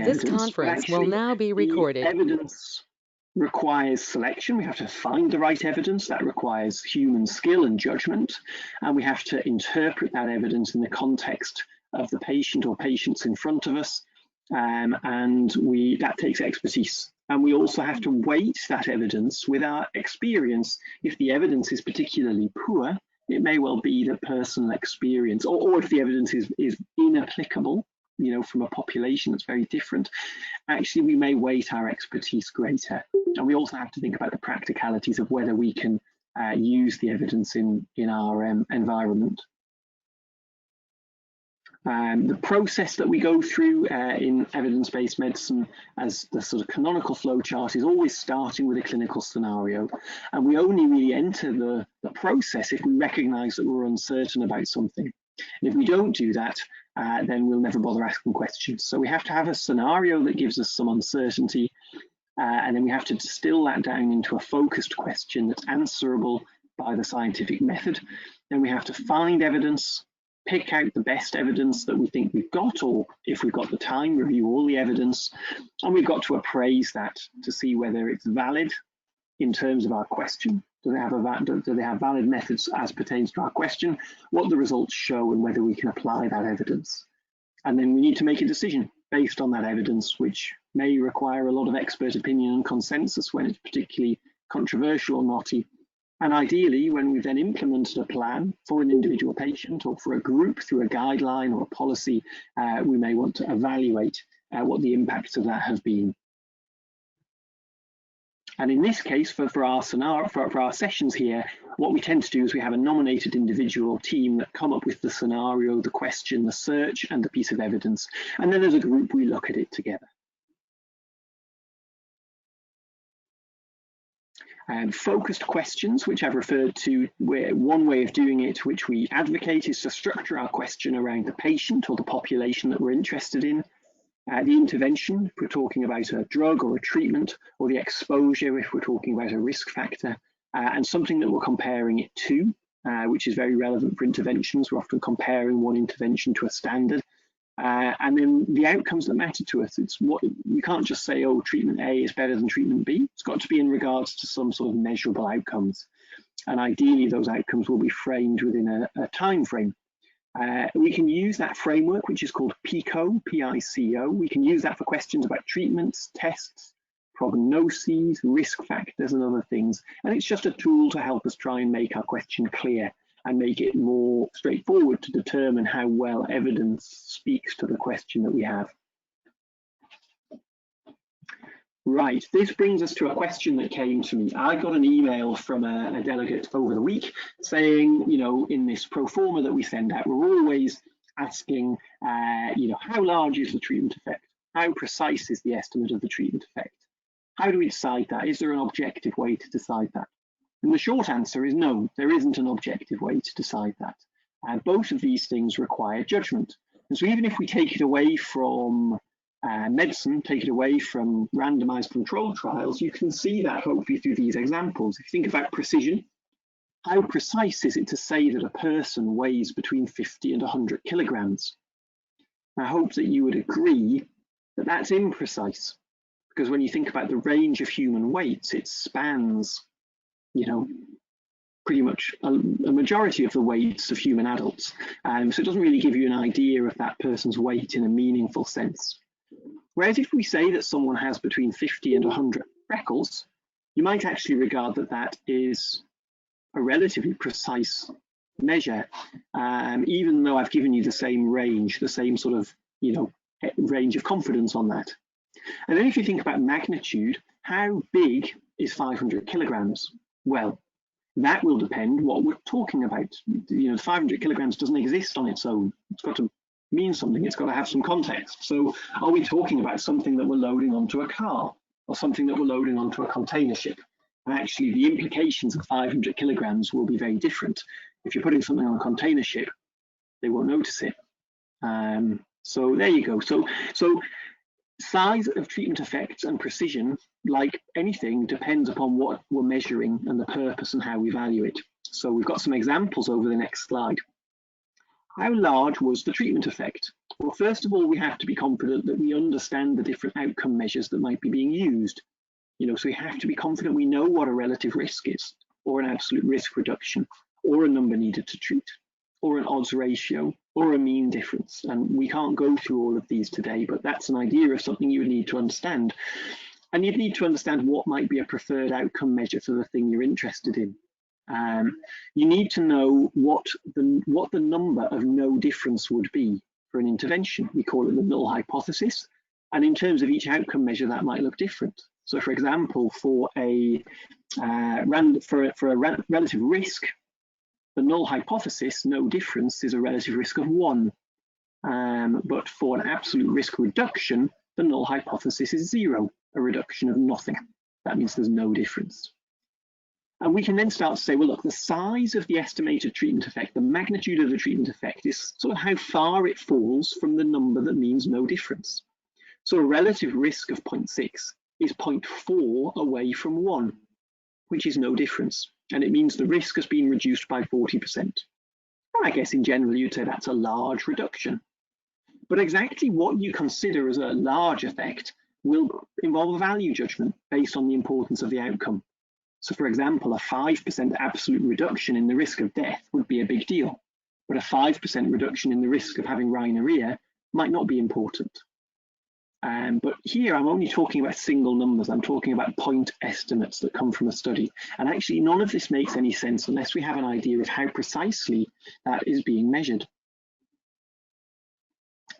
This evidence. conference will now be recorded. The evidence requires selection. We have to find the right evidence. That requires human skill and judgment. And we have to interpret that evidence in the context of the patient or patients in front of us. That takes expertise. And we also have to weight that evidence with our experience. If the evidence is particularly poor, it may well be that personal experience, or if the evidence is inapplicable, from a population that's very different, actually we may weight our expertise greater. And we also have to think about the practicalities of whether we can use the evidence in our environment. The process that we go through in evidence-based medicine as the sort of canonical flow chart is always starting with a clinical scenario. And we only really enter the process if we recognise that we're uncertain about something. And if we don't do that, then we'll never bother asking questions. So we have to have a scenario that gives us some uncertainty, and then we have to distill that down into a focused question that's answerable by the scientific method. Then we have to find evidence, pick out the best evidence that we think we've got, or if we've got the time, review all the evidence, and we've got to appraise that to see whether it's valid in terms of our question. Do they have valid methods as pertains to our question, what the results show, and whether we can apply that evidence. And then we need to make a decision based on that evidence, which may require a lot of expert opinion and consensus when it's particularly controversial or knotty. And ideally, when we've then implemented a plan for an individual patient or for a group through a guideline or a policy, we may want to evaluate what the impacts of that have been. And in this case, for our sessions here, what we tend to do is we have a nominated individual team that come up with the scenario, the question, the search, and the piece of evidence. And then as a group, we look at it together. Focused questions, which I've referred to, one way of doing it, which we advocate, is to structure our question around the patient or the population that we're interested in. The intervention, if we're talking about a drug or a treatment, or the exposure, if we're talking about a risk factor, and something that we're comparing it to, which is very relevant for interventions. We're often comparing one intervention to a standard. And then the outcomes that matter to us. You can't just say, oh, treatment A is better than treatment B. It's got to be in regards to some sort of measurable outcomes. And ideally, those outcomes will be framed within a time frame. We can use that framework, which is called PICO, P-I-C-O. We can use that for questions about treatments, tests, prognoses, risk factors, and other things. And it's just a tool to help us try and make our question clear and make it more straightforward to determine how well evidence speaks to the question that we have. Right, this brings us to a question that came to me. I got an email from a delegate over the week saying, in this pro forma that we send out, we're always asking, how large is the treatment effect? How precise is the estimate of the treatment effect? How do we decide that? Is there an objective way to decide that? And the short answer is no, there isn't an objective way to decide that. And both of these things require judgment. And so even if we take it away from medicine, take it away from randomized controlled trials, you can see that hopefully through these examples. If you think about precision, how precise is it to say that a person weighs between 50 and 100 kilograms? I hope that you would agree that that's imprecise, because when you think about the range of human weights, it spans pretty much a majority of the weights of human adults. So it doesn't really give you an idea of that person's weight in a meaningful sense. Whereas if we say that someone has between 50 and 100 freckles, you might actually regard that that is a relatively precise measure, even though I've given you the same range, the same sort of, range of confidence on that. And then if you think about magnitude, how big is 500 kilograms? Well, that will depend what we're talking about. 500 kilograms doesn't exist on its own. It's got to mean something. It's got to have some context. So are we talking about something that we're loading onto a car or something that we're loading onto a container ship? And actually the implications of 500 kilograms will be very different. If you're putting something on a container ship, they won't notice it. So there you go. So size of treatment effects and precision, like anything, depends upon what we're measuring and the purpose and how we value it. So we've got some examples over the next slide. How large was the treatment effect? Well, first of all, we have to be confident that we understand the different outcome measures that might be being used. So we have to be confident we know what a relative risk is, or an absolute risk reduction, or a number needed to treat, or an odds ratio, or a mean difference. And we can't go through all of these today, but that's an idea of something you would need to understand. And you'd need to understand what might be a preferred outcome measure for the thing you're interested in. You need to know what the number of no difference would be for an intervention. We call it the null hypothesis. And in terms of each outcome measure, that might look different. So, for example, for a relative risk, the null hypothesis, no difference, is a relative risk of 1. But for an absolute risk reduction, the null hypothesis is 0, a reduction of nothing. That means there's no difference. And we can then start to say, well, look, the size of the estimated treatment effect, the magnitude of the treatment effect, is sort of how far it falls from the number that means no difference. So a relative risk of 0.6 is 0.4 away from 1, which is no difference. And it means the risk has been reduced by 40%. And I guess in general, you'd say that's a large reduction. But exactly what you consider as a large effect will involve a value judgment based on the importance of the outcome. So for example, a 5% absolute reduction in the risk of death would be a big deal, but a 5% reduction in the risk of having rhinorrhea might not be important. But here I'm only talking about single numbers. I'm talking about point estimates that come from a study. And actually none of this makes any sense unless we have an idea of how precisely that is being measured.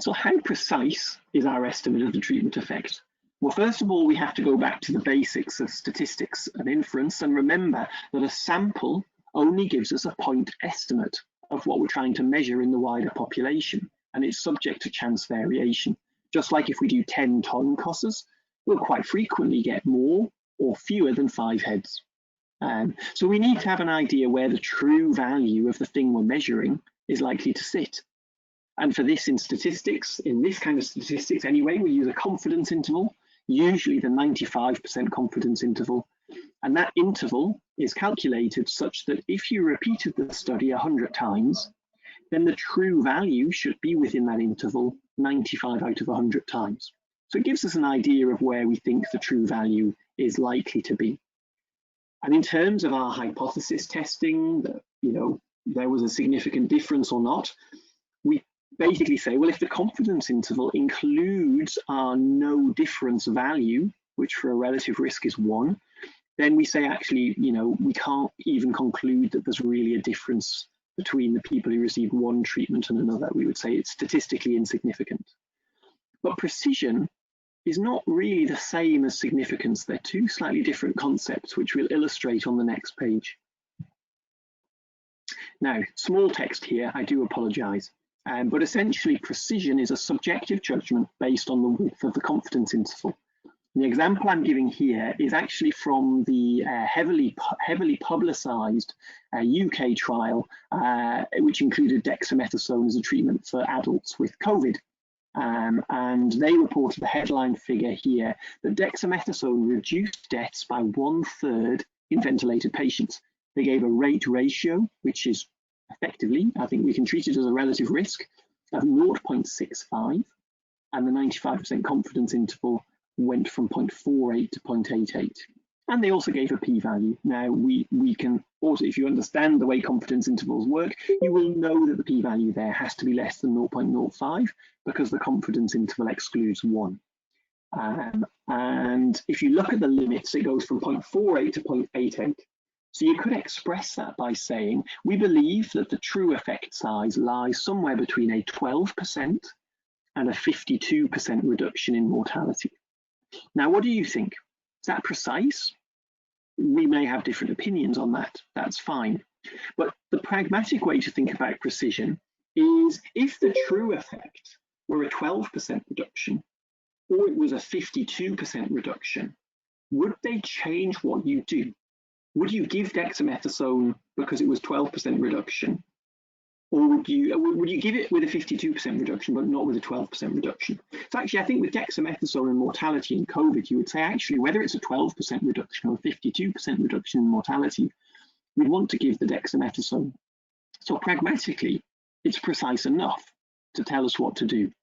So how precise is our estimate of the treatment effect? Well, first of all, we have to go back to the basics of statistics and inference and remember that a sample only gives us a point estimate of what we're trying to measure in the wider population, and it's subject to chance variation. Just like if we do 10 ton tosses, we'll quite frequently get more or fewer than 5 heads. So we need to have an idea where the true value of the thing we're measuring is likely to sit. And for this in statistics, in this kind of statistics anyway, we use a confidence interval, usually the 95% confidence interval. And that interval is calculated such that if you repeated the study 100 times, then the true value should be within that interval 95 out of 100 times. So it gives us an idea of where we think the true value is likely to be. And in terms of our hypothesis testing, that, there was a significant difference or not, we basically say, well, if the confidence interval includes our no difference value, which for a relative risk is 1, then we say actually, we can't even conclude that there's really a difference between the people who received one treatment and another. We would say it's statistically insignificant. But precision is not really the same as significance. They're two slightly different concepts, which we'll illustrate on the next page. Now, small text here, I do apologise. But essentially, precision is a subjective judgment based on the width of the confidence interval. And the example I'm giving here is actually from the heavily publicised UK trial, which included dexamethasone as a treatment for adults with COVID. And they reported the headline figure here that dexamethasone reduced deaths by 1/3 in ventilated patients. They gave a rate ratio, which is effectively, I think we can treat it as a relative risk, of 0.65, and the 95% confidence interval went from 0.48 to 0.88. And they also gave a p-value. Now, we can also, if you understand the way confidence intervals work, you will know that the p-value there has to be less than 0.05 because the confidence interval excludes 1. And if you look at the limits, it goes from 0.48 to 0.88. So you could express that by saying, we believe that the true effect size lies somewhere between a 12% and a 52% reduction in mortality. Now, what do you think? Is that precise? We may have different opinions on that. That's fine. But the pragmatic way to think about precision is if the true effect were a 12% reduction or it was a 52% reduction, would they change what you do? Would you give dexamethasone because it was 12% reduction? Or would you give it with a 52% reduction, but not with a 12% reduction? So actually, I think with dexamethasone and mortality in COVID, you would say actually, whether it's a 12% reduction or a 52% reduction in mortality, we'd want to give the dexamethasone. So pragmatically, it's precise enough to tell us what to do.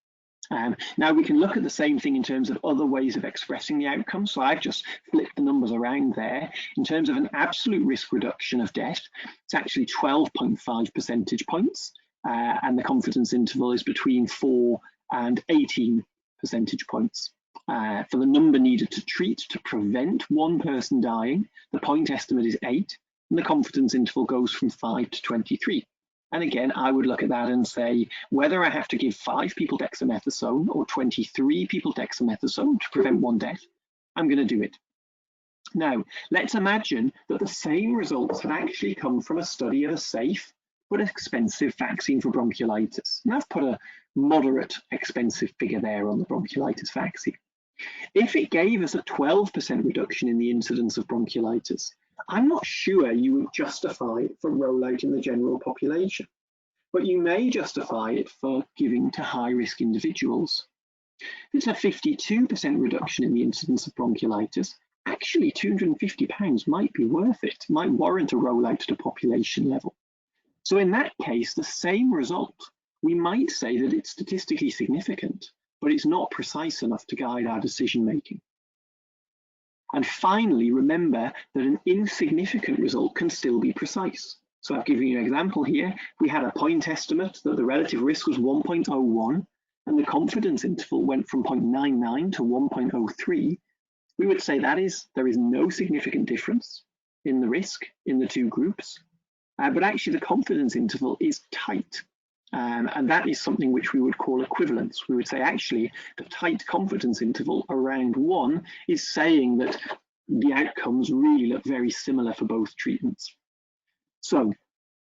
Now we can look at the same thing in terms of other ways of expressing the outcome. So I've just flipped the numbers around there. In terms of an absolute risk reduction of death, it's actually 12.5 percentage points, and the confidence interval is between 4 and 18 percentage points. For the number needed to treat to prevent one person dying, the point estimate is 8, and the confidence interval goes from 5 to 23. And again, I would look at that and say, whether I have to give 5 people dexamethasone or 23 people dexamethasone to prevent one death, I'm going to do it. Now, let's imagine that the same results had actually come from a study of a safe but expensive vaccine for bronchiolitis. And I've put a moderate expensive figure there on the bronchiolitis vaccine. If it gave us a 12% reduction in the incidence of bronchiolitis, I'm not sure you would justify it for rollout in the general population, but you may justify it for giving to high-risk individuals. If it's a 52% reduction in the incidence of bronchiolitis, actually £250 might be worth it, might warrant a rollout at a population level. So in that case, the same result, we might say that it's statistically significant, but it's not precise enough to guide our decision making. And finally, remember that an insignificant result can still be precise. So I've given you an example here. We had a point estimate that the relative risk was 1.01, and the confidence interval went from 0.99 to 1.03. We would say there is no significant difference in the risk in the two groups, but actually the confidence interval is tight. And that is something which we would call equivalence. We would say actually the tight confidence interval around 1 is saying that the outcomes really look very similar for both treatments. So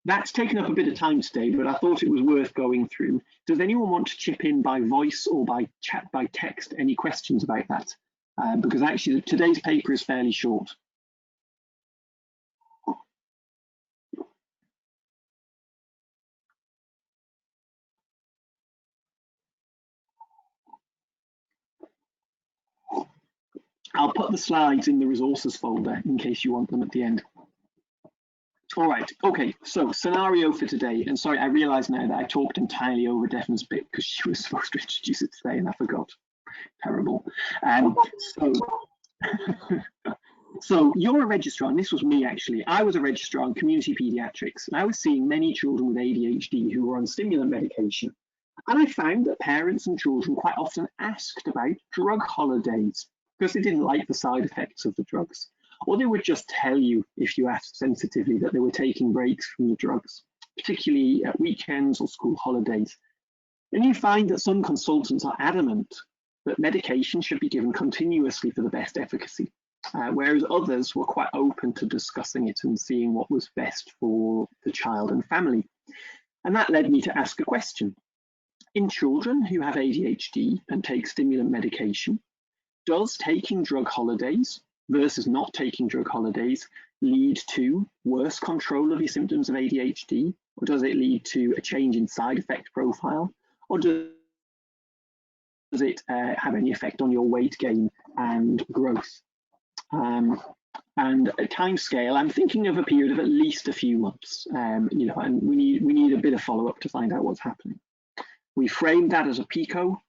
that's taken up a bit of time today, but I thought it was worth going through. Does anyone want to chip in by voice or by chat, by text, any questions about that? Because actually today's paper is fairly short. I'll put the slides in the resources folder in case you want them at the end. All right, okay, so scenario for today. And sorry, I realize now that I talked entirely over Daphne's bit because she was supposed to introduce it today and I forgot. Terrible. So you're a registrar, and this was me actually. I was a registrar in community pediatrics, and I was seeing many children with ADHD who were on stimulant medication. And I found that parents and children quite often asked about drug holidays because they didn't like the side effects of the drugs. Or they would just tell you, if you asked sensitively, that they were taking breaks from the drugs, particularly at weekends or school holidays. And you find that some consultants are adamant that medication should be given continuously for the best efficacy, whereas others were quite open to discussing it and seeing what was best for the child and family. And that led me to ask a question. In children who have ADHD and take stimulant medication, does taking drug holidays versus not taking drug holidays lead to worse control of your symptoms of ADHD? Or does it lead to a change in side effect profile? Or does it have any effect on your weight gain and growth? And a time scale, I'm thinking of a period of at least a few months, and we need a bit of follow-up to find out what's happening. We framed that as a PICO.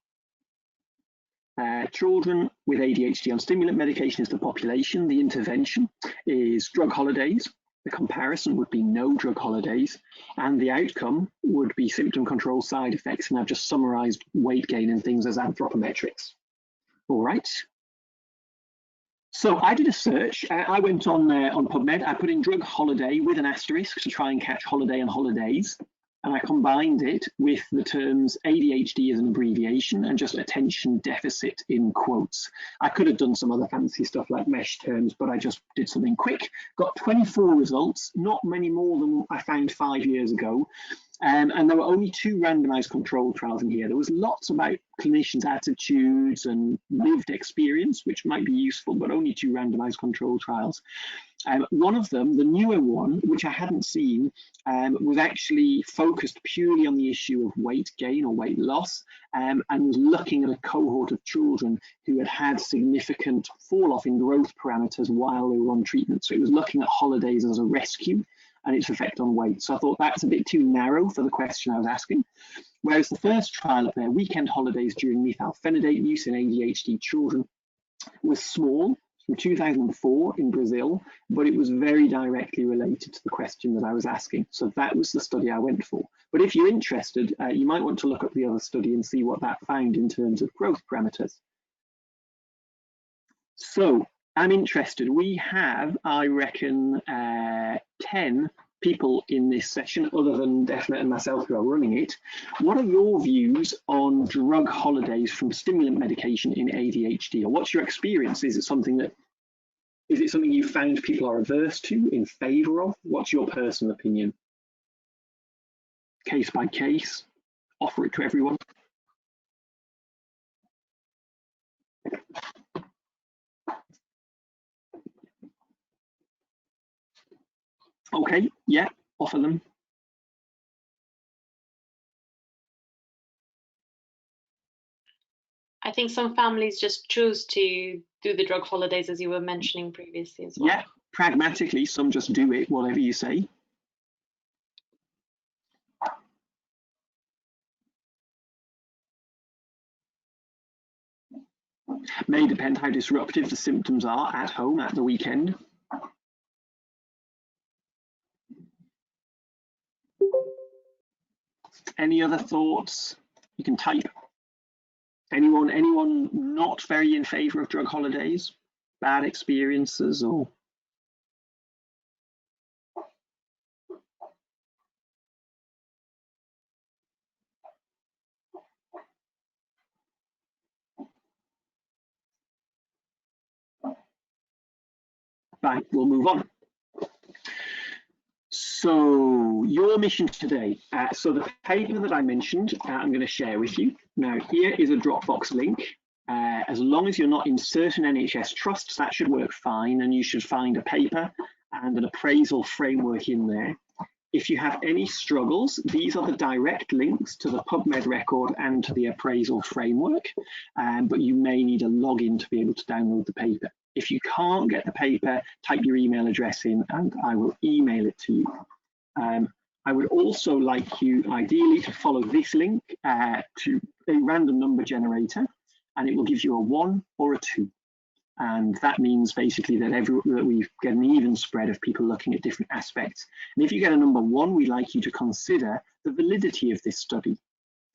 Children with ADHD on stimulant medication is the population. The intervention is drug holidays. The comparison would be no drug holidays. And the outcome would be symptom control, side effects. And I've just summarized weight gain and things as anthropometrics. All right. So I did a search. I went on PubMed. I put in drug holiday with an asterisk to try and catch holiday and holidays. And I combined it with the terms ADHD as an abbreviation and just attention deficit in quotes. I could have done some other fancy stuff like mesh terms, but I just did something quick. Got 24 results, not many more than I found 5 years ago. And there were only 2 randomized controlled trials in here. There was lots about clinicians' attitudes and lived experience, which might be useful, but only 2 randomized controlled trials. One of them, the newer one, which I hadn't seen, was actually focused purely on the issue of weight gain or weight loss, and was looking at a cohort of children who had had significant fall off in growth parameters while they were on treatment. So it was looking at holidays as a rescue and its effect on weight. So I thought that's a bit too narrow for the question I was asking. Whereas the first trial up there, weekend holidays during methylphenidate use in ADHD children, was small, from 2004 in Brazil, but it was very directly related to the question that I was asking. So that was the study I went for. But if you're interested, you might want to look up the other study and see what that found in terms of growth parameters. So I'm interested. We have, I reckon, 10 people in this session, other than Definite and myself who are running it. What are your views on drug holidays from stimulant medication in ADHD? Or what's your experience? Is it something you found people are averse to, in favour of? What's your personal opinion? Case by case, offer it to everyone. Okay, yeah, offer them. I think some families just choose to do the drug holidays, as you were mentioning previously as well. Yeah, pragmatically, some just do it, whatever you say. May depend how disruptive the symptoms are at home at the weekend. Any other thoughts? You can type. Anyone not very in favour of drug holidays? Bad experiences or? Right, we'll move on. So your mission today. So the paper that I mentioned, I'm going to share with you. Now here is a Dropbox link. As long as you're not in certain NHS trusts, that should work fine, and you should find a paper and an appraisal framework in there. If you have any struggles, these are the direct links to the PubMed record and to the appraisal framework, but you may need a login to be able to download the paper. If you can't get the paper, type your email address in and I will email it to you. I would also like you ideally to follow this link to a random number generator, and it will give you a 1 or a 2. And that means basically that we get an even spread of people looking at different aspects. And if you get a number 1, we'd like you to consider the validity of this study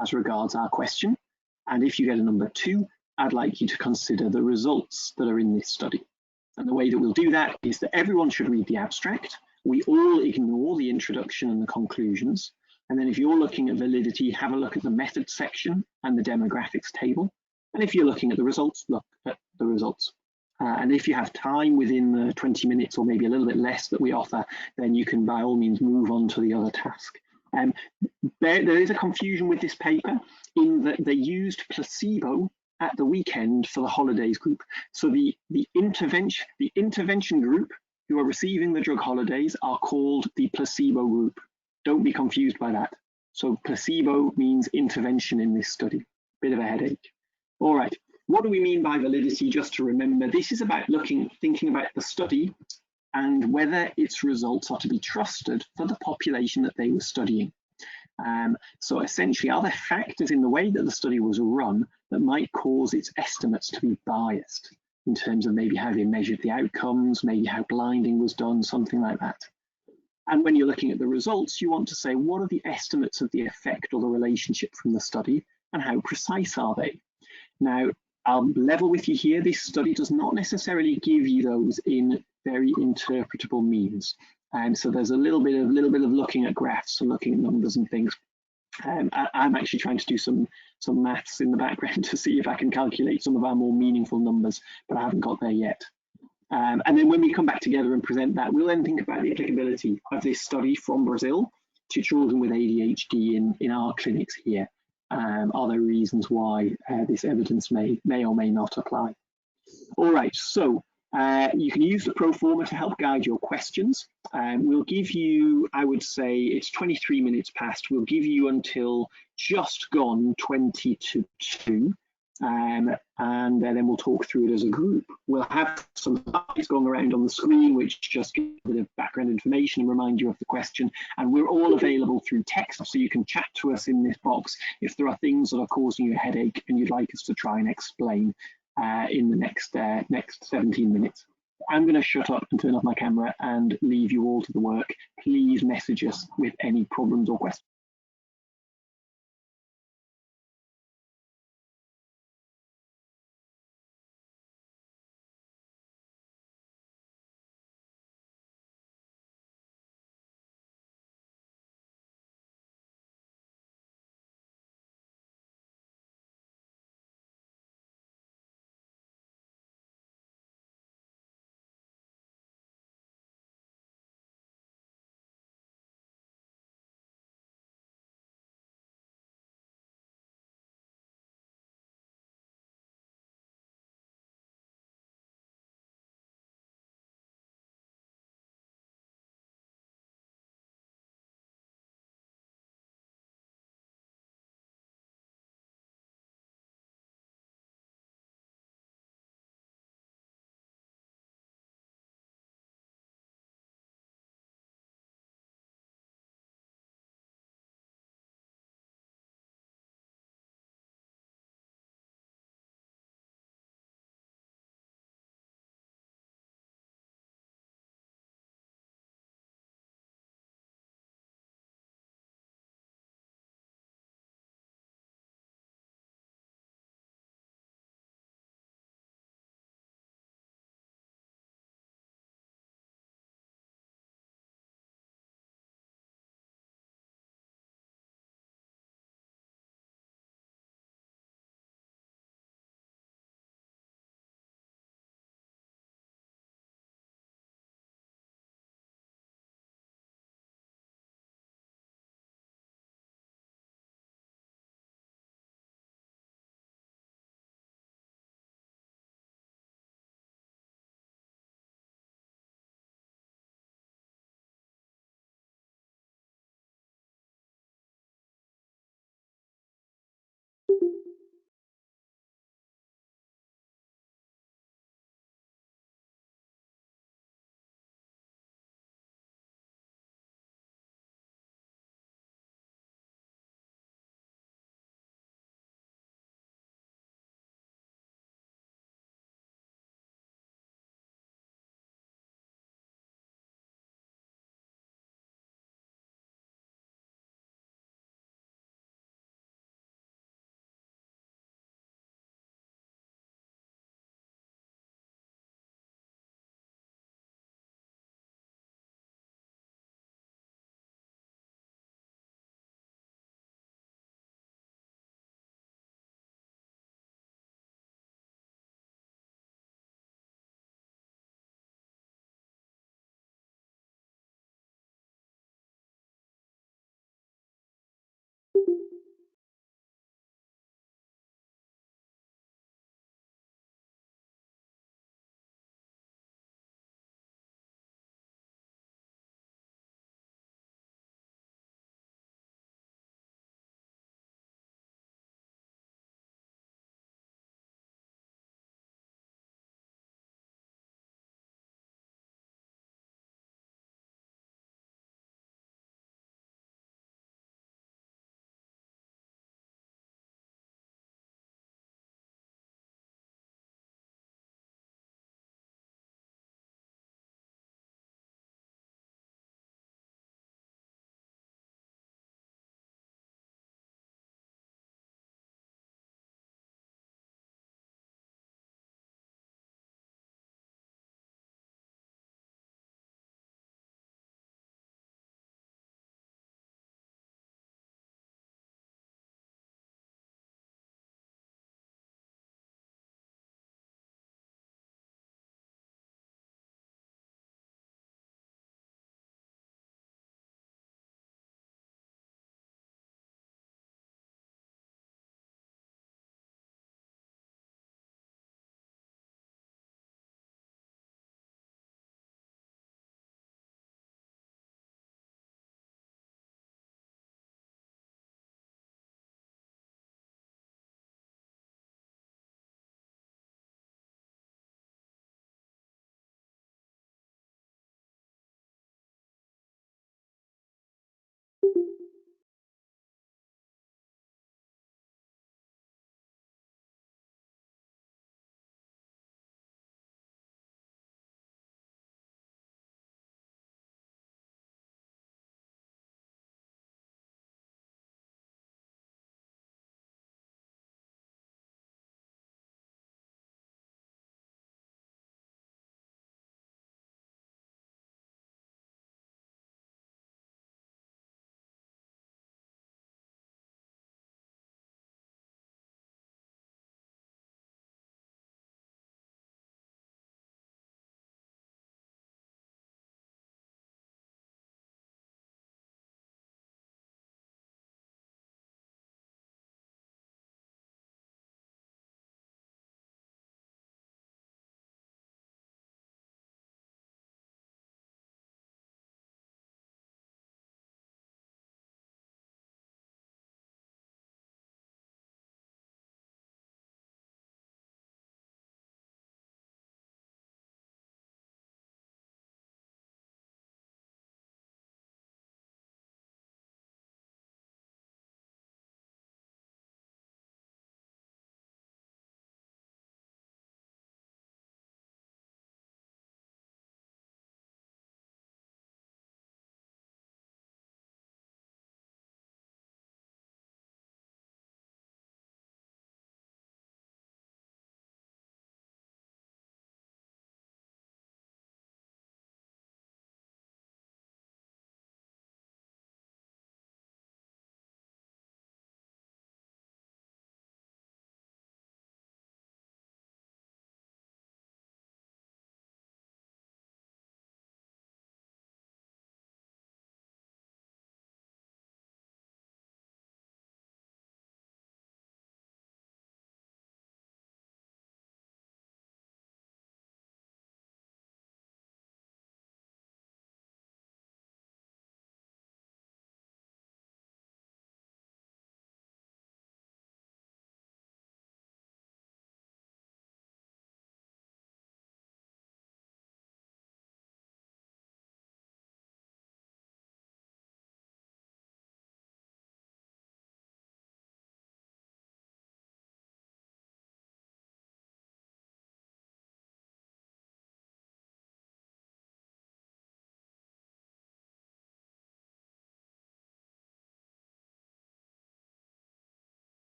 as regards our question. And if you get a number 2, I'd like you to consider the results that are in this study. And the way that we'll do that is that everyone should read the abstract. We all ignore the introduction and the conclusions. And then if you're looking at validity, have a look at the methods section and the demographics table. And if you're looking at the results, look at the results. And if you have time within the 20 minutes or maybe a little bit less that we offer, then you can by all means move on to the other task. There is a confusion with this paper in that they used placebo at the weekend for the holidays group. So the intervention group who are receiving the drug holidays are called the placebo group. Don't be confused by that. So placebo means intervention in this study. Bit of a headache. All right. What do we mean by validity? Just to remember, this is about thinking about the study and whether its results are to be trusted for the population that they were studying. So essentially, are there factors in the way that the study was run that might cause its estimates to be biased in terms of maybe how they measured the outcomes, maybe how blinding was done, something like that. And when you're looking at the results, you want to say, what are the estimates of the effect or the relationship from the study, and how precise are they? Now, I'll level with you here, this study does not necessarily give you those in very interpretable means. So there's a little bit of looking at graphs and looking at numbers and things. I'm actually trying to do some maths in the background to see if I can calculate some of our more meaningful numbers, but I haven't got there yet. And then when we come back together and present that, we'll then think about the applicability of this study from Brazil to children with ADHD in our clinics here. Are there reasons why this evidence may or may not apply? All right, so you can use the pro forma to help guide your questions. We'll give you, I would say it's 23 minutes past, we'll give you until just gone 20 to 2. and then we'll talk through it as a group. We'll have some slides going around on the screen, which just give a bit of background information and remind you of the question. And we're all available through text, so you can chat to us in this box if there are things that are causing you a headache and you'd like us to try and explain in the next 17 minutes. I'm going to shut up and turn off my camera and leave you all to the work. Please message us with any problems or questions.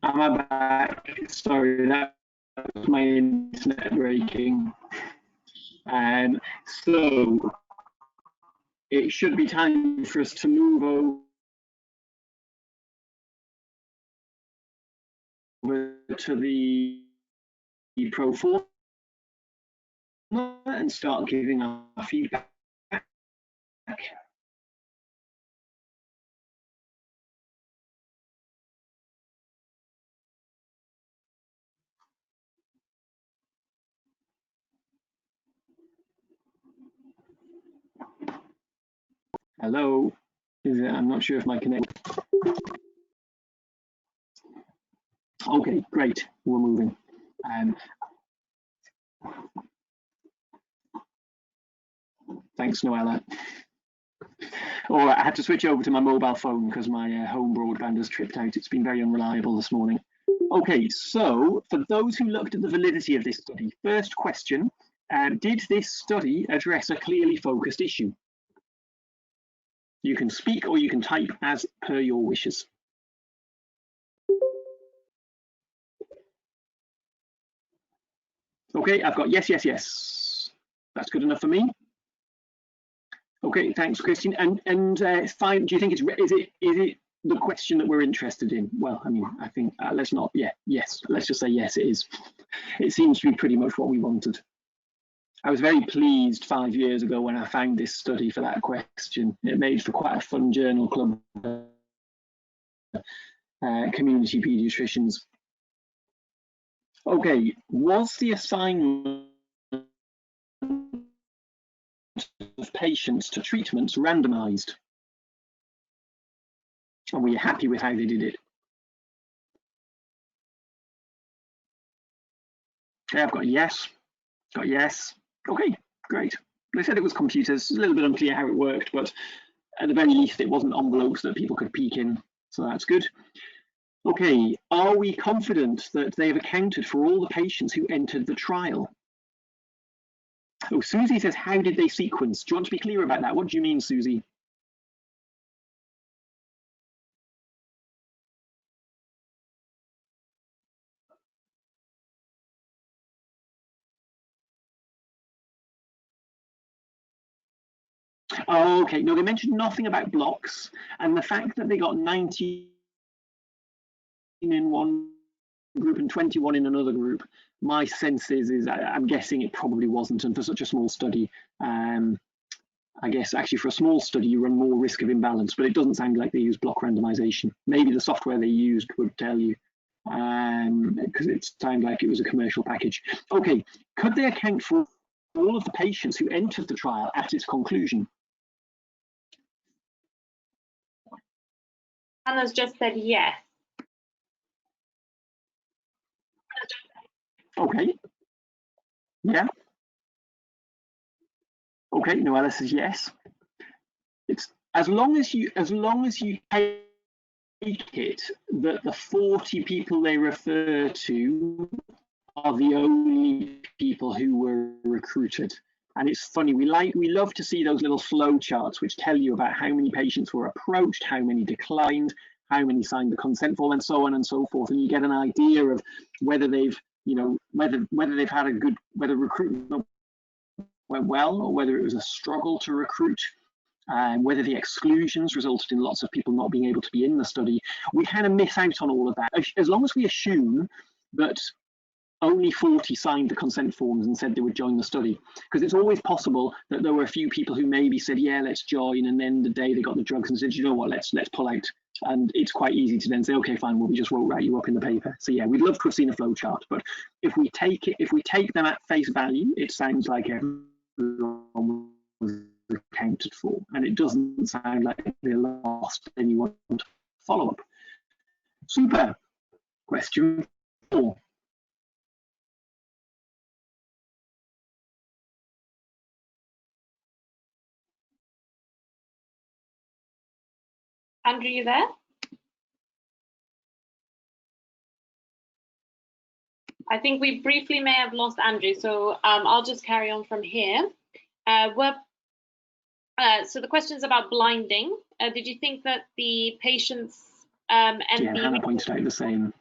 Am I back? Sorry, that was my internet breaking. So it should be time for us to move over to the pro forma and start giving our feedback. Hello, I'm not sure if my connection. Okay, great, we're moving. Thanks, Noella. All right, I had to switch over to my mobile phone because my home broadband has tripped out. It's been very unreliable this morning. Okay, so for those who looked at the validity of this study, first question, did this study address a clearly focused issue? You can speak or you can type as per your wishes. Okay, I've got yes, yes, yes. That's good enough for me. Okay, thanks, Christian. And fine. Do you think is it the question that we're interested in? Well, I mean, I think let's not. Yeah, yes. Let's just say yes. It is. It seems to be pretty much what we wanted. I was very pleased 5 years ago when I found this study for that question. It made for quite a fun journal club. Community paediatricians. Okay, was the assignment of patients to treatments randomized? And were you happy with how they did it? Okay, I've got yes, got yes. Okay, great. They said it was computers. It's a little bit unclear how it worked, but at the very least, it wasn't envelopes that people could peek in. So that's good. Okay, are we confident that they have accounted for all the patients who entered the trial? Oh, Susie says, how did they sequence? Do you want to be clear about that? What do you mean, Susie? Oh, okay, no, they mentioned nothing about blocks, and the fact that they got 19 in one group and 21 in another group, my sense is I'm guessing it probably wasn't, and for such a small study, I guess actually for a small study you run more risk of imbalance, but it doesn't sound like they use block randomization. Maybe the software they used would tell you, because it sounded like it was a commercial package. Okay, could they account for all of the patients who entered the trial at its conclusion? Hannah's just said yes. Okay. Yeah. Okay, Noella says yes. It's as long as you take it that the 40 people they refer to are the only people who were recruited. And it's funny, we love to see those little flow charts which tell you about how many patients were approached, how many declined, how many signed the consent form, and so on and so forth. And you get an idea of whether they've, whether they've had a good, whether recruitment went well or whether it was a struggle to recruit. And whether the exclusions resulted in lots of people not being able to be in the study. We kind of miss out on all of that. As long as we assume that only 40 signed the consent forms and said they would join the study, because it's always possible that there were a few people who maybe said, yeah, let's join, and then the day they got the drugs and said, you know what, let's pull out. And it's quite easy to then say, okay, fine, well, we just won't write you up in the paper. So yeah, we'd love to have seen a flow chart, but if we take them at face value, it sounds like everyone was accounted for, and it doesn't sound like they lost anyone to follow up. Super. Question 4. Andrew, you there? I think we briefly may have lost Andrew, so I'll just carry on from here. So the question is about blinding. Did you think that the patients and yeah, Hannah pointed out the same.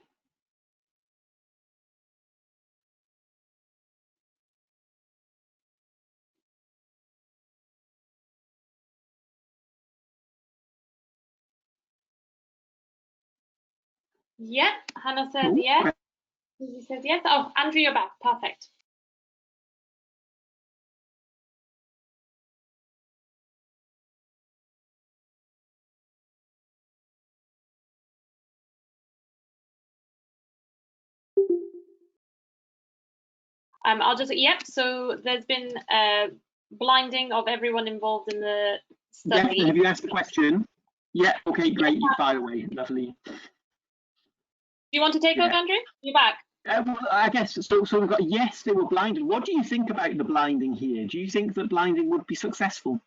Yeah, Hannah says yes. Susie says yes. Oh, Andrew, you're back. Perfect. I'll just, yep, so there's been blinding of everyone involved in the study. Yeah, have you asked the question? Yeah, okay, great, you fire away, lovely. Do you want to take over, Andrew? You're back. Well, I guess, so we've got, yes, they were blinded. What do you think about the blinding here? Do you think that blinding would be successful?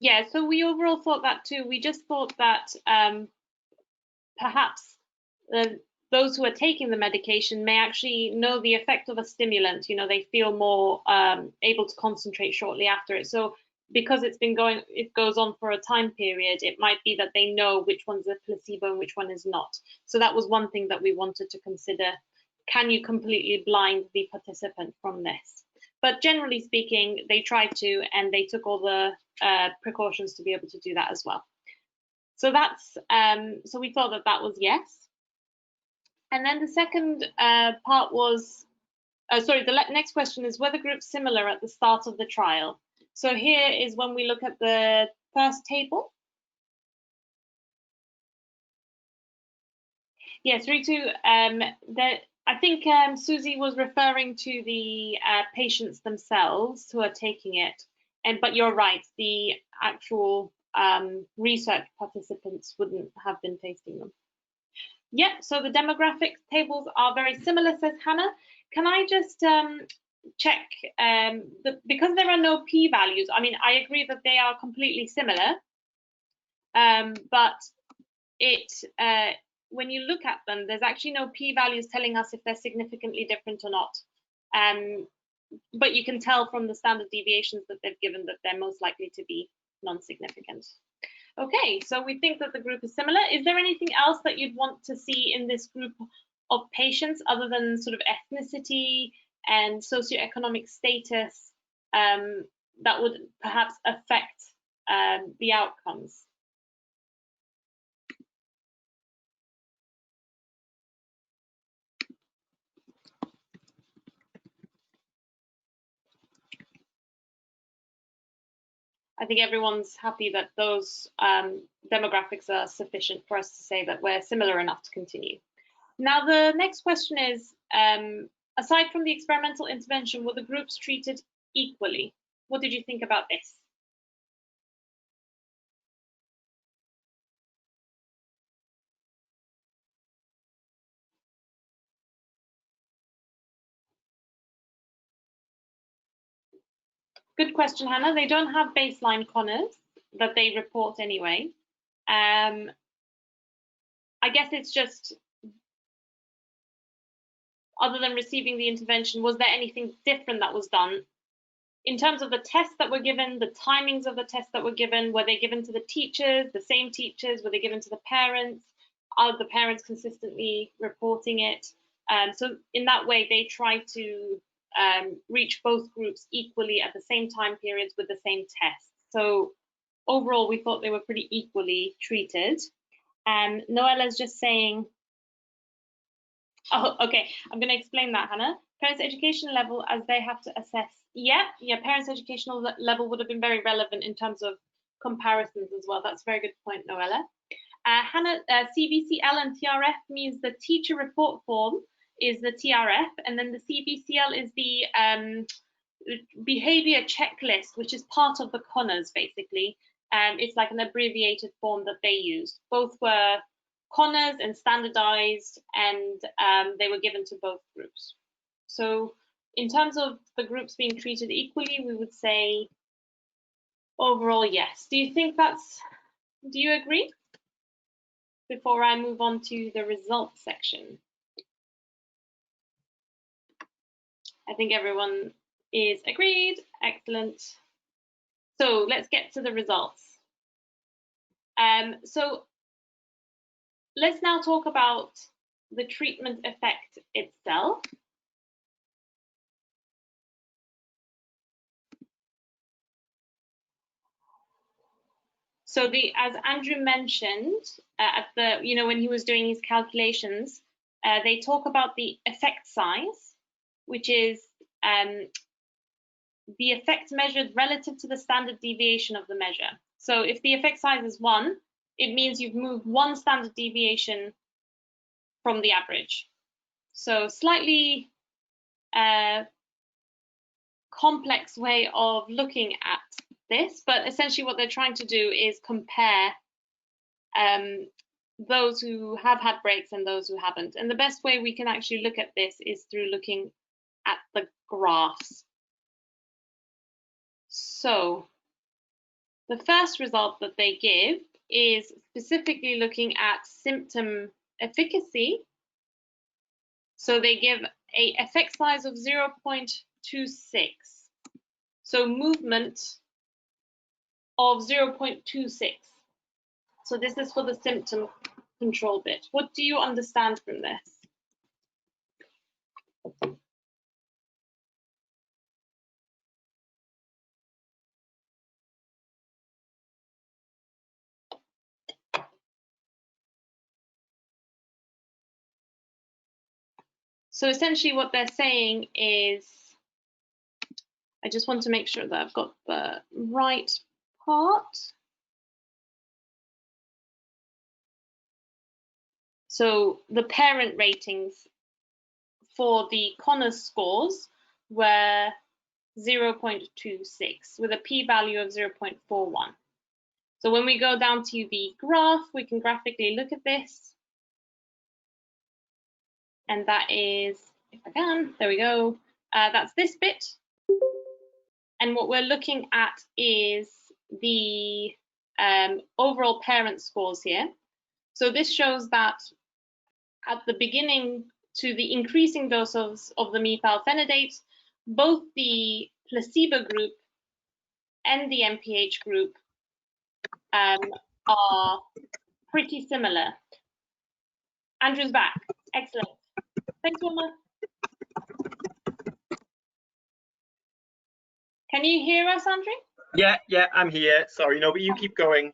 Yeah, so we overall thought that too. We just thought that perhaps those who are taking the medication may actually know the effect of a stimulant. You know, they feel more able to concentrate shortly after it. So because it goes on for a time period, it might be that they know which one's a placebo and which one is not. So that was one thing that we wanted to consider. Can you completely blind the participant from this? But generally speaking, they tried to, and they took all the precautions to be able to do that as well. So that's so we thought that that was yes. And then the second part was, sorry, the next question is, were the groups similar at the start of the trial? So here is when we look at the first table. Yeah, 3-2. I think Susie was referring to the patients themselves who are taking it, but you're right, the actual research participants wouldn't have been tasting them. Yep, so the demographic tables are very similar, says Hannah. Can I just check, because there are no p-values, I mean, I agree that they are completely similar, but when you look at them, there's actually no p-values telling us if they're significantly different or not. But you can tell from the standard deviations that they've given that they're most likely to be non-significant. Okay, so we think that the group is similar. Is there anything else that you'd want to see in this group of patients other than sort of ethnicity and socioeconomic status that would perhaps affect the outcomes? I think everyone's happy that those demographics are sufficient for us to say that we're similar enough to continue. Now, the next question is, aside from the experimental intervention, were the groups treated equally? What did you think about this? Good question, Hannah. They don't have baseline Connors that they report anyway. I guess it's just, other than receiving the intervention, was there anything different that was done? In terms of the tests that were given, the timings of the tests that were given, were they given to the teachers, the same teachers? Were they given to the parents? Are the parents consistently reporting it? So in that way, they try to reach both groups equally at the same time periods with the same tests. So overall, we thought they were pretty equally treated. Noella's just saying, oh, okay, I'm going to explain that, Hannah. Parents' education level, as they have to assess. Yeah, parents' educational level would have been very relevant in terms of comparisons as well. That's a very good point, Noella. Hannah, CBCL and TRF means the teacher report form is the TRF, and then the CBCL is the behavior checklist, which is part of the Connors, basically. It's like an abbreviated form that they used. Both were Connors and standardized, and they were given to both groups. So in terms of the groups being treated equally, we would say overall, yes. Do you agree? Before I move on to the results section. I think everyone is agreed. Excellent. So let's get to the results. So let's now talk about the treatment effect itself. So as Andrew mentioned, when he was doing his calculations, they talk about the effect size, which is the effect measured relative to the standard deviation of the measure. So if the effect size is 1, it means you've moved 1 standard deviation from the average. So slightly complex way of looking at this, but essentially what they're trying to do is compare those who have had breaks and those who haven't. And the best way we can actually look at this is through looking at the graphs. So the first result that they give is specifically looking at symptom efficacy. So they give a effect size of 0.26. So movement of 0.26. So this is for the symptom control bit. What do you understand from this? So essentially what they're saying is, I just want to make sure that I've got the right part. So the parent ratings for the Connors scores were 0.26 with a p-value of 0.41. So when we go down to the graph, we can graphically look at this. And that is, if I can, there we go. That's this bit. And what we're looking at is the overall parent scores here. So this shows that at the beginning to the increasing dose of the methylphenidate, both the placebo group and the MPH group are pretty similar. Andrew's back. Excellent. Thanks, Wilma. Can you hear us, Andrew? Yeah, I'm here. Sorry, no, but you keep going.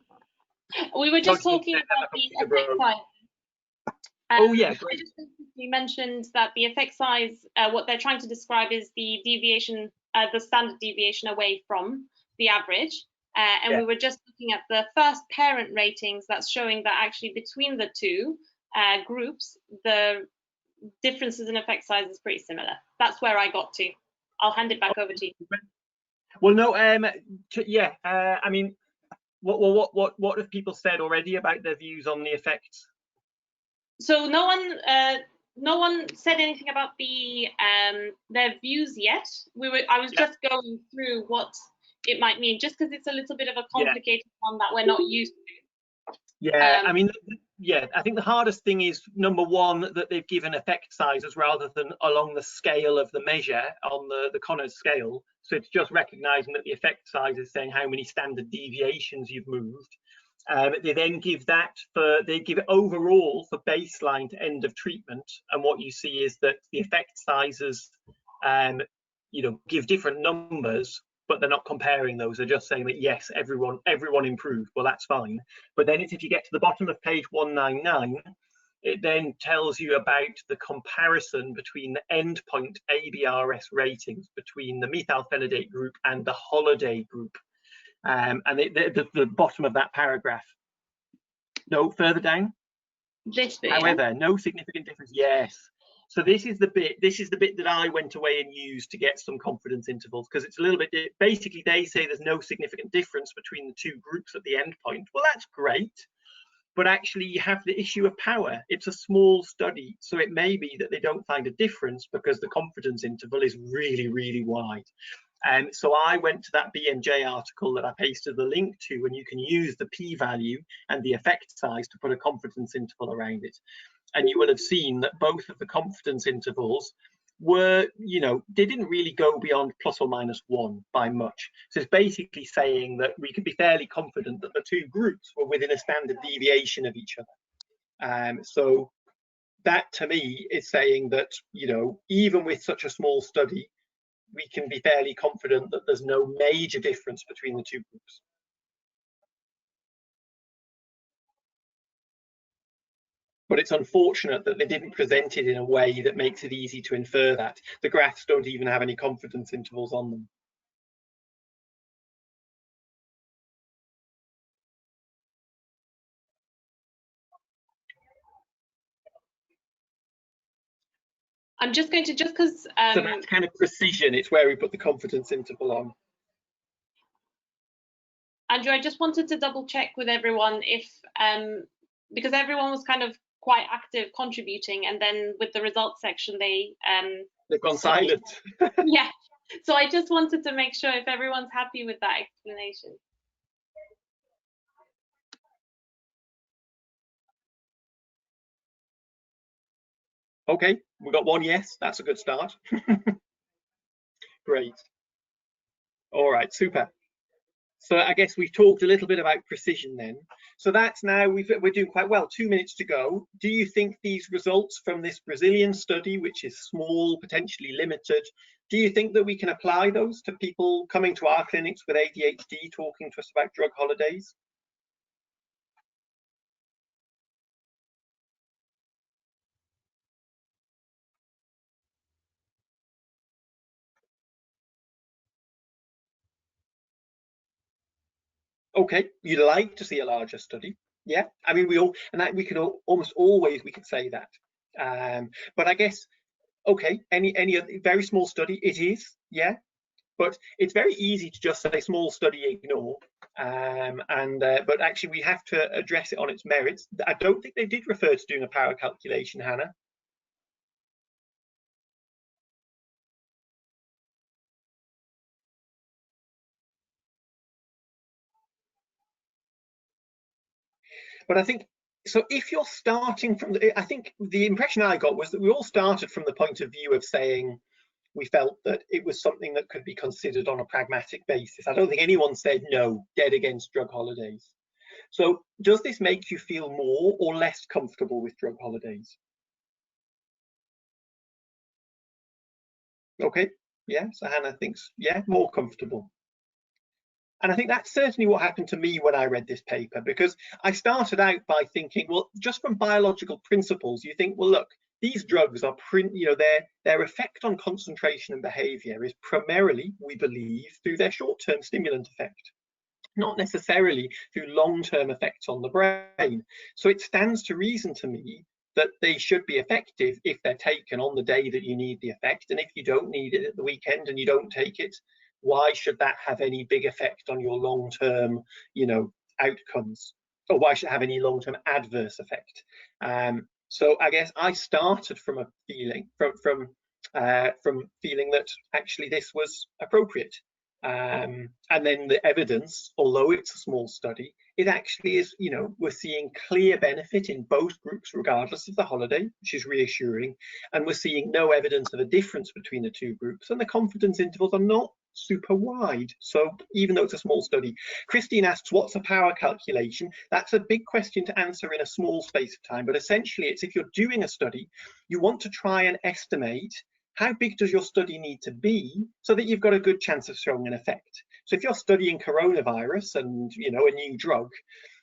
We were just talking about the effect size. Oh yeah, great. I just you mentioned that the effect size, what they're trying to describe is the deviation, the standard deviation away from the average. And yeah, we were just looking at the first parent ratings that's showing that actually between the two groups, the differences in effect size is pretty similar. That's where I got to. I'll hand it back over to you. Well, no, yeah, I mean, what have people said already about their views on the effects? So no one said anything about the their views yet. I was just going through what it might mean, just because it's a little bit of a complicated one that we're not used to. Yeah, I mean, yeah, I think the hardest thing is, number one, that they've given effect sizes rather than along the scale of the measure on the Conners scale. So it's just recognizing that the effect size is saying how many standard deviations you've moved. They then give that they give it overall for baseline to end of treatment, and what you see is that the effect sizes, you know, give different numbers, but they're not comparing those. They're just saying that yes, everyone improved. Well, that's fine. But then it's, if you get to the bottom of page 199, it then tells you about the comparison between the endpoint ABRS ratings between the methylphenidate group and the holiday group. And the bottom of that paragraph. No, further down. This bit. However, no significant difference. Yes. So this is the bit that I went away and used to get some confidence intervals, because it's a little bit, basically they say there's no significant difference between the two groups at the end point. Well, that's great, but actually you have the issue of power. It's a small study, so it may be that they don't find a difference because the confidence interval is really, really wide. And so I went to that BMJ article that I pasted the link to, and you can use the p-value and the effect size to put a confidence interval around it. And you will have seen that both of the confidence intervals were, you know, they didn't really go beyond ±1 by much. So it's basically saying that we can be fairly confident that the two groups were within a standard deviation of each other. So that to me is saying that, you know, even with such a small study, we can be fairly confident that there's no major difference between the two groups. But it's unfortunate that they didn't present it in a way that makes it easy to infer that. The graphs don't even have any confidence intervals on them. I'm just going to, just because so that's kind of precision, it's where we put the confidence interval on. Andrew, I just wanted to double check with everyone if, because everyone was kind of quite active contributing, and then with the results section, they've gone silent. Yeah, so I just wanted to make sure if everyone's happy with that explanation. Okay, we got one yes, that's a good start. Great. All right, super. So I guess we've talked a little bit about precision then. So that's now, we're doing quite well, 2 minutes to go. Do you think these results from this Brazilian study, which is small, potentially limited, do you think that we can apply those to people coming to our clinics with ADHD, talking to us about drug holidays? Okay, you'd like to see a larger study. Yeah, I mean, we could almost always, we could say that. But I guess, okay, any very small study, it is, yeah. But it's very easy to just say small study, ignore. But actually we have to address it on its merits. I don't think they did refer to doing a power calculation, Hannah. But I think, so if you're starting from, I think the impression I got was that we all started from the point of view of saying we felt that it was something that could be considered on a pragmatic basis. I don't think anyone said no, dead against drug holidays. So does this make you feel more or less comfortable with drug holidays? Okay, yeah, so Hannah thinks, yeah, more comfortable. And I think that's certainly what happened to me when I read this paper, because I started out by thinking, well, just from biological principles, you think, well, look, these drugs are, their effect on concentration and behavior is primarily, we believe, through their short-term stimulant effect, not necessarily through long-term effects on the brain. So it stands to reason to me that they should be effective if they're taken on the day that you need the effect. And if you don't need it at the weekend and you don't take it, why should that have any big effect on your long-term, outcomes? Or why should it have any long-term adverse effect? So I guess I started from a feeling, from feeling that actually this was appropriate. And then the evidence, although it's a small study, it actually is, you know, we're seeing clear benefit in both groups regardless of the holiday, which is reassuring. And we're seeing no evidence of a difference between the two groups, and the confidence intervals are not super wide. So even though it's a small study, Christine asks, what's a power calculation? That's a big question to answer in a small space of time, but essentially it's, if you're doing a study, you want to try and estimate how big does your study need to be so that you've got a good chance of showing an effect. So if you're studying coronavirus and, you know, a new drug,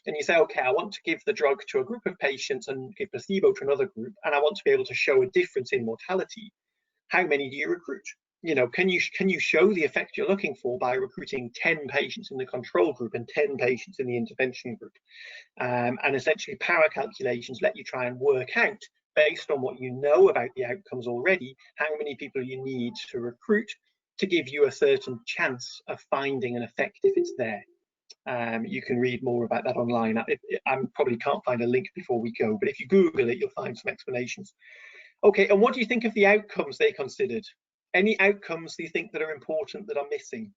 and you say, okay, I want to give the drug to a group of patients and give placebo to another group, and I want to be able to show a difference in mortality, how many do you recruit? You know, can you show the effect you're looking for by recruiting 10 patients in the control group and 10 patients in the intervention group? And essentially power calculations let you try and work out, based on what you know about the outcomes already, how many people you need to recruit to give you a certain chance of finding an effect if it's there. You can read more about that online. I probably can't find a link before we go, but if you Google it, you'll find some explanations. Okay, and what do you think of the outcomes they considered? Any outcomes do you think that are important that are missing?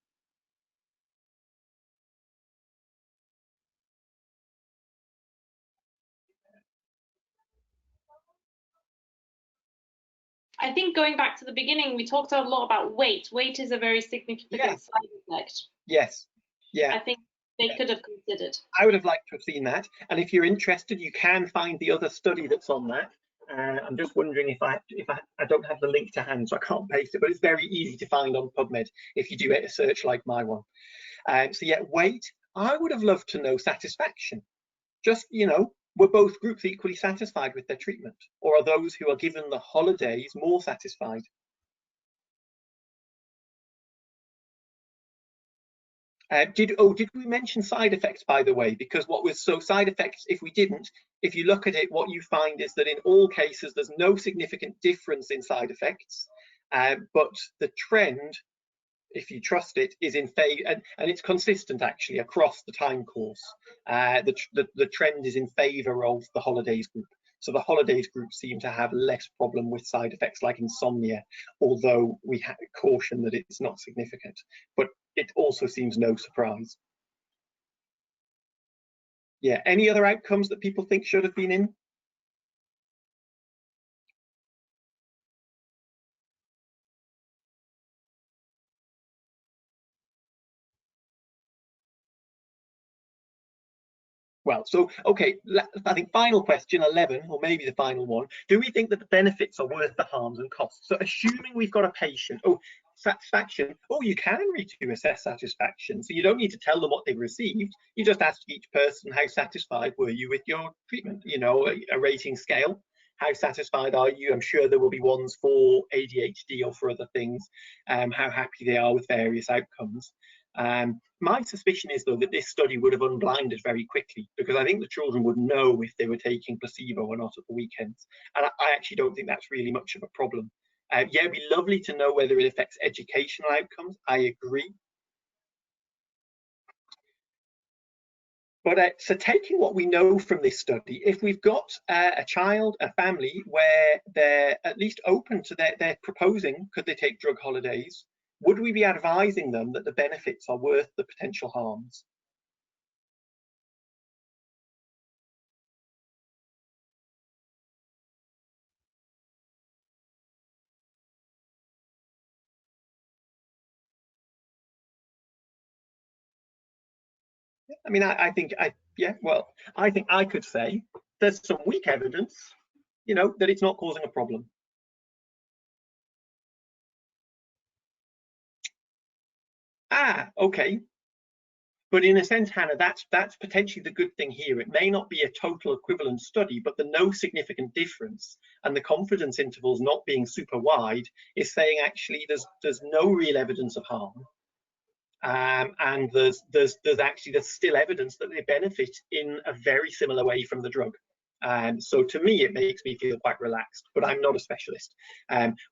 I think going back to the beginning, we talked a lot about weight. Weight is a very significant side effect. Yes. Yeah. I think they could have considered. I would have liked to have seen that. And if you're interested, you can find the other study that's on that. I'm just wondering if I don't have the link to hand, so I can't paste it, but it's very easy to find on PubMed if you do a search like my one. So yeah, weight. I would have loved to know satisfaction. Just, you know, were both groups equally satisfied with their treatment, or are those who are given the holidays more satisfied? Did we mention side effects, by the way? Because what was side effects, if we didn't, if you look at it, what you find is that in all cases there's no significant difference in side effects, but the trend, if you trust it, is in favor, and it's consistent actually across the time course. The trend is in favor of the holidays group. So the holidays group seem to have less problem with side effects like insomnia, although we caution that it's not significant. But it also seems no surprise. Yeah, any other outcomes that people think should have been in? Well, so, okay, I think final question, 11, or maybe the final one. Do we think that the benefits are worth the harms and costs? So assuming we've got a patient, satisfaction, you can assess satisfaction. So you don't need to tell them what they've received. You just ask each person, how satisfied were you with your treatment? You know, a rating scale. How satisfied are you? I'm sure there will be ones for ADHD or for other things, how happy they are with various outcomes. My suspicion is, though, that this study would have unblinded very quickly, because I think the children would know if they were taking placebo or not at the weekends. And I actually don't think that's really much of a problem. Yeah, it'd be lovely to know whether it affects educational outcomes. I agree. But so taking what we know from this study, if we've got a child, a family, where they're at least open to they're proposing, could they take drug holidays? Would we be advising them that the benefits are worth the potential harms? I mean, I think I could say there's some weak evidence, you know, that it's not causing a problem. Okay. But in a sense, Hannah, that's potentially the good thing here. It may not be a total equivalent study, but the no significant difference and the confidence intervals not being super wide is saying actually there's no real evidence of harm. And there's still evidence that they benefit in a very similar way from the drug. So to me, it makes me feel quite relaxed, but I'm not a specialist.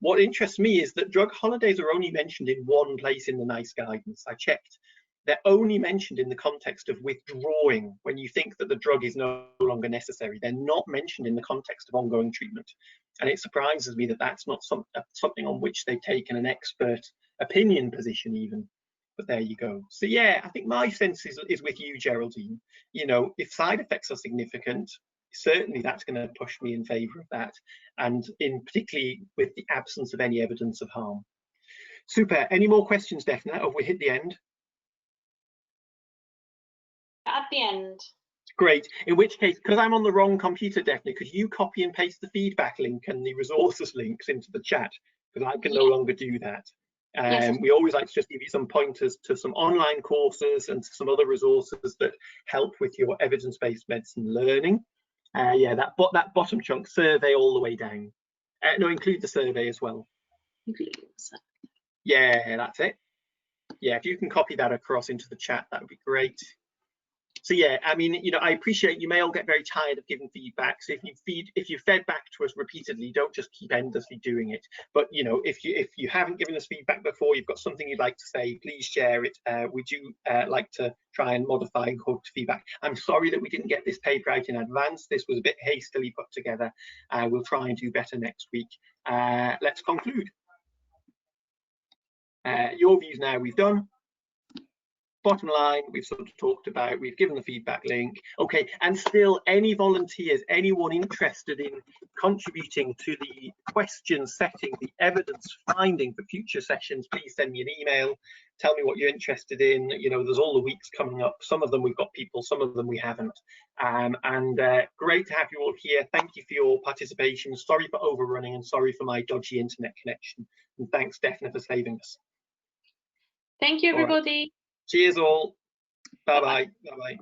What interests me is that drug holidays are only mentioned in one place in the NICE guidance. I checked. They're only mentioned in the context of withdrawing, when you think that the drug is no longer necessary. They're not mentioned in the context of ongoing treatment. And it surprises me that that's not something on which they've taken an expert opinion position even. But there you go. So yeah, I think my sense is with you, Geraldine. You know, if side effects are significant, certainly that's going to push me in favour of that, and in particularly with the absence of any evidence of harm. Super. Any more questions, Daphne? Have we hit the end? At the end. Great. In which case, because I'm on the wrong computer, Daphne, could you copy and paste the feedback link and the resources links into the chat? Because I can no longer do that. Yes. We always like to just give you some pointers to some online courses and to some other resources that help with your evidence-based medicine learning. Yeah, that bottom chunk, survey all the way down. No, include the survey as well. Yeah, that's it. Yeah, if you can copy that across into the chat, that would be great. So yeah, I mean, you know, I appreciate you may all get very tired of giving feedback. So if you fed back to us repeatedly, don't just keep endlessly doing it. But you know, if you haven't given us feedback before, you've got something you'd like to say, please share it. We do like to try and modify and correct feedback. I'm sorry that we didn't get this paper out in advance. This was a bit hastily put together. We'll try and do better next week. Let's conclude. Your views now we've done. Bottom line, we've sort of talked about, we've given the feedback link. Okay, and still any volunteers, anyone interested in contributing to the question setting, the evidence finding for future sessions, please send me an email. Tell me what you're interested in. You know, there's all the weeks coming up. Some of them we've got people, some of them we haven't. Great to have you all here. Thank you for your participation. Sorry for overrunning and sorry for my dodgy internet connection. And thanks, Daphne, for saving us. Thank you, everybody. Cheers all. Bye-bye. Bye-bye.